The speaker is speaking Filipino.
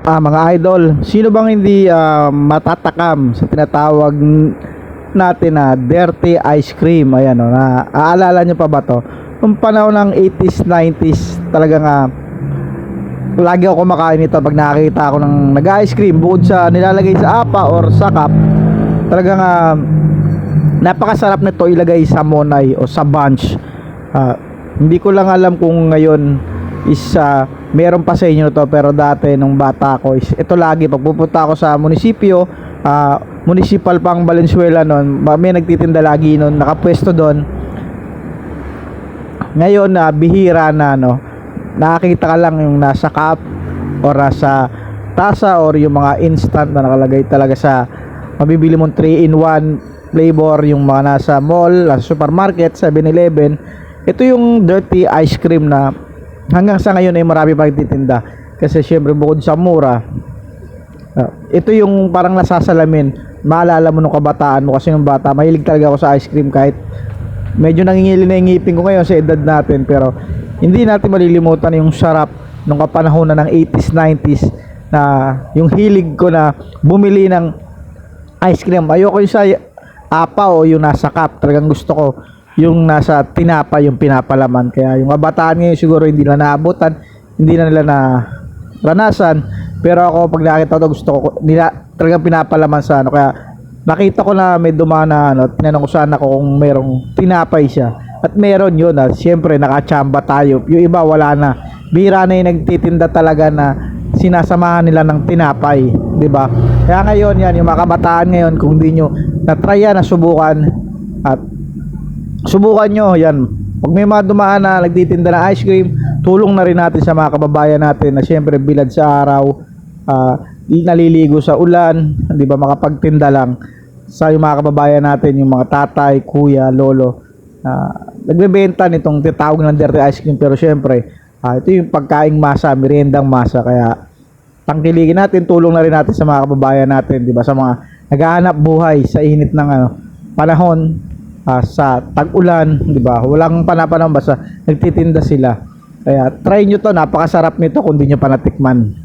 Mga idol, sino bang hindi matatakam sa tinatawag natin na dirty ice cream? Ayan o, na aalala nyo pa ba to? Nung panahon ng 80s, 90s, talagang lagi ako kumakain nito pag nakakita ako ng nag-ice cream. Bukod sa nilalagay sa apa or sa cup, talagang napakasarap nito ilagay sa monay o sa bunch. Hindi ko lang alam kung ngayon is meron pa sa inyo to, pero dati nung bata ako is ito lagi pag pupunta ako sa munisipyo, municipal pang Valenzuela noon, may nagtitinda lagi noon, nakapwesto doon. Ngayon bihira na, no, nakakita ka lang yung nasa cup or nasa tasa or yung mga instant na nakalagay talaga sa mabibili mong 3-in-1 flavor, yung mga nasa mall, nasa supermarket, 7-Eleven. Ito yung dirty ice cream na hanggang sa ngayon ay marami pa nagtitinda kasi syempre bukod sa mura, ito yung parang nasasalamin. Maalala mo nung kabataan mo, kasi nung bata mahilig talaga ako sa ice cream, kahit medyo nangingili na yung ngipin ko ngayon sa edad natin, pero hindi natin malilimutan yung sarap nung kapanahonan ng 80s, 90s, na yung hilig ko na bumili ng ice cream. Ayoko yung sa apa o yung nasa cup, talagang gusto ko yung nasa tinapa, yung pinapalaman. Kaya yung kabataan ngayon siguro hindi na naabutan, hindi na nila na ranasan, pero ako pag nakita ko gusto ko nila talagang pinapalaman sa ano. Kaya nakita ko na may dumaan na ano, tinanong ko sa anak ko kung merong tinapay siya, at meron yun. Siyempre nakachamba tayo, yung iba wala na, bira na yung nagtitinda talaga na sinasamahan nila ng tinapay, di ba? Kaya ngayon yan, yung mga kabataan ngayon, kung di nyo na-try yan, nasubukan, at subukan nyo yan, pag may mga dumaan na nagtitinda ng ice cream, tulong na rin natin sa mga kababayan natin na syempre bilad sa araw, naliligo sa ulan, di ba, makapagtinda lang sa yung mga kababayan natin, yung mga tatay, kuya, lolo, nagbebenta nitong tinatawag ng dirty ice cream. Pero syempre ito yung pagkaing masa, meriendang masa. Kaya tangkilikin natin, tulong na rin natin sa mga kababayan natin, di ba, sa mga naghahanap buhay sa init ng panahon, sa tag-ulan, di ba? Walang panapanahon, basta nagtitinda sila. Kaya try nyo to, napakasarap nito kung di nyo pa natikman.